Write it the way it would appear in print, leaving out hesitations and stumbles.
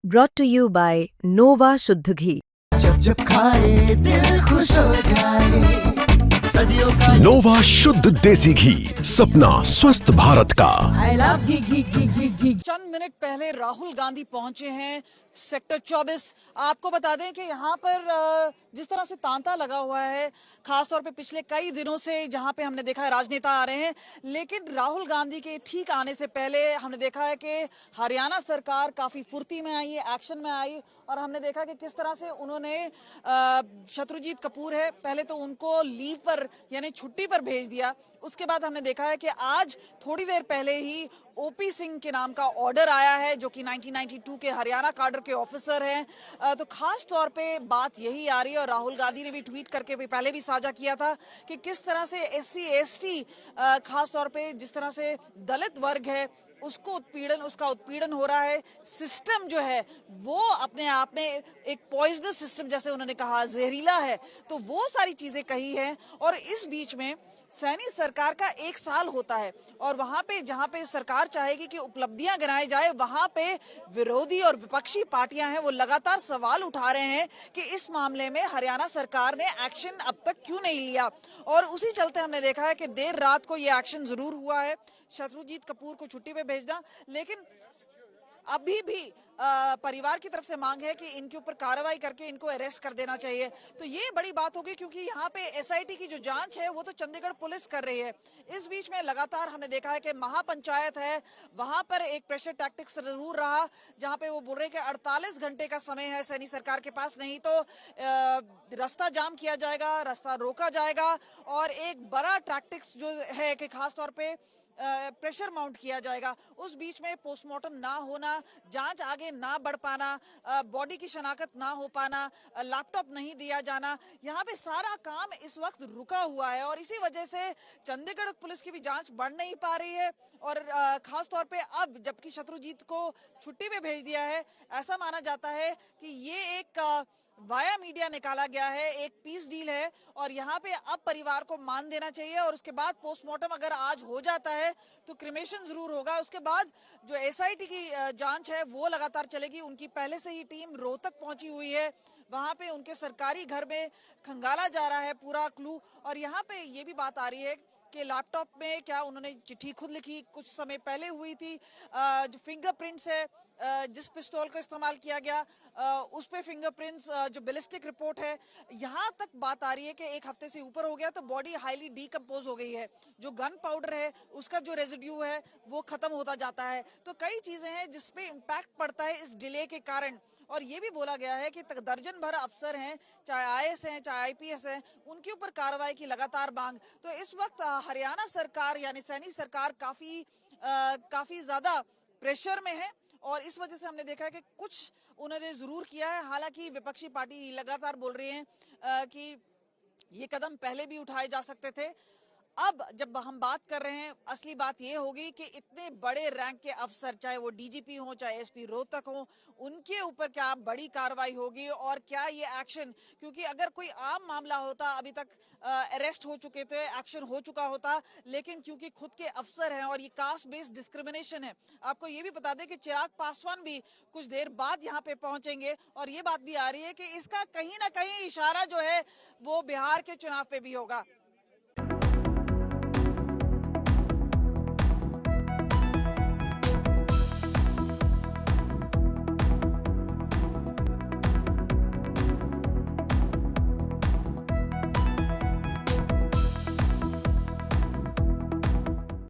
brought to you by Nova शुद्ध घी। जब जब खाए दिल खुश हो जाए, सदियों का नोवा शुद्ध देसी घी, सपना स्वस्थ भारत का। I love ghee ghee ghee ghee ghee. Chand minute पहले राहुल गांधी पहुंचे हैं सेक्टर 24। आपको बता दें कि यहाँ पर जिस तरह से तांता लगा हुआ है, खासतौर पे पिछले कई दिनों से जहाँ पे हमने देखा है राजनेता आ रहे हैं, लेकिन राहुल गांधी के ठीक आने से पहले हमने देखा है कि हरियाणा सरकार काफी फुर्ती में आई है, एक्शन में आई, और हमने देखा कि किस तरह से उन्होंने शत्रुजीत कपूर है, पहले तो उनको लीव पर यानी छुट्टी पर भेज दिया। उसके बाद हमने देखा है कि आज थोड़ी देर पहले ही ओपी सिंह के नाम का ऑर्डर आया है, जो कि 1992 के हरियाणा cadre के ऑफिसर हैं। तो खास तौर पे बात यही आ रही है, और राहुल गांधी ने भी ट्वीट करके भी पहले भी साझा किया था कि किस तरह से SC ST खास तौर पे जिस तरह से दलित वर्ग है उसका उत्पीड़न हो रहा है। सिस्टम जो है वो अपने आप में एक पॉइजनस सिस्टम, जैसे उन्होंने कहा, जहरीला है। तो वो सारी चीजें कही हैं, और इस बीच में सैनी सरकार का 1 साल होता है, और वहां पे जहां पे सरकार चाहेगी कि उपलब्धियां गिनाई जाए, वहां पे विरोधी और विपक्षी पार्टियां हैं वो लगातार सवाल उठा रहे हैं कि इस मामले में हरियाणा सरकार ने एक्शन अब तक क्यों नहीं लिया। और उसी चलते हमने देखा है कि देर रात को ये एक्शन जरूर हुआ है, शत्रुजीत कपूर को छुट्टी पे भेजना, लेकिन अभी भी परिवार की तरफ से मांग है कि इनके ऊपर कार्रवाई करके इनको अरेस्ट कर देना चाहिए। तो ये बड़ी बात होगी, क्योंकि यहाँ पे SIT की जो जांच है वो तो चंडीगढ़ पुलिस कर रही है। इस बीच में लगातार हमने देखा है कि महापंचायत है, वहां पर एक प्रेशर टैक्टिक्स जरूर रहा, जहां पे वो बोल रहे हैं कि 48 घंटे का समय है सैनी सरकार के पास, नहीं तो रास्ता जाम किया जाएगा, रास्ता रोका जाएगा, और एक बड़ा टैक्टिक्स जो है कि खासतौर पे प्रेशर माउंट किया जाएगा। उस बीच में पोस्टमार्टम ना होना, जांच आगे ना बढ़ पाना, बॉडी की शनाख्त ना हो पाना, लैपटॉप नहीं दिया जाना, यहाँ पे सारा काम इस वक्त रुका हुआ है, और इसी वजह से चंडीगढ़ पुलिस की भी जांच बढ़ नहीं पा रही है। और खास तौर पे अब जबकि शत्रुजीत को छुट्टी पे भेज दिया है, ऐसा माना जाता है कि ये एक वाया मीडिया निकाला गया है, एक पीस डील है, और यहाँ पे अब परिवार को मान देना चाहिए, और उसके बाद पोस्टमार्टम अगर आज हो जाता है तो क्रिमेशन जरूर होगा। उसके बाद जो SIT की जांच है वो लगातार चलेगी। उनकी पहले से ही टीम रोहतक पहुंची हुई है, वहां पे उनके सरकारी घर में खंगाला जा रहा है पूरा क्लू। और यहाँ पे ये भी बात आ रही है कि लैपटॉप में क्या उन्होंने चिट्ठी खुद लिखी, कुछ समय पहले हुई थी, जो फिंगरप्रिंट्स है, जिस पिस्तौल का इस्तेमाल किया गया उस पे फिंगरप्रिंट्स, जो बैलिस्टिक रिपोर्ट है, यहाँ तक बात आ रही है कि 1 हफ्ते से ऊपर हो गया, तो बॉडी हाईली डीकम्पोज हो गई है। जो गन पाउडर है उसका जो रेजिड्यू है वो खत्म होता जाता है। तो कई चीजें हैं जिसपे इम्पैक्ट पड़ता है इस डिले के कारण। और ये भी बोला गया है कि दर्जन भर अफसर हैं, चाहे IAS हैं चाहे IPS हैं, उनके ऊपर कार्रवाई की लगातार मांग। तो इस वक्त हरियाणा सरकार यानी सैनी सरकार काफी ज्यादा प्रेशर में है, और इस वजह से हमने देखा है कि कुछ उन्होंने जरूर किया है। हालांकि विपक्षी पार्टी लगातार बोल रही है कि ये कदम पहले भी उठाए जा सकते थे। अब जब हम बात कर रहे हैं, असली बात ये होगी कि इतने बड़े रैंक के अफसर, चाहे वो DGP हो चाहे SP रोहतक हो, उनके ऊपर क्या बड़ी कार्रवाई होगी, और क्या ये एक्शन, क्योंकि अगर कोई आम मामला होता अभी तक अरेस्ट हो चुके थे, एक्शन हो चुका होता, लेकिन क्योंकि खुद के अफसर हैं और ये कास्ट बेस्ड डिस्क्रिमिनेशन है। आपको ये भी बता दें कि चिराग पासवान भी कुछ देर बाद यहाँ पे पहुंचेंगे, और ये बात भी आ रही है कि इसका कहीं ना कहीं इशारा जो है वो बिहार के चुनाव पे भी होगा।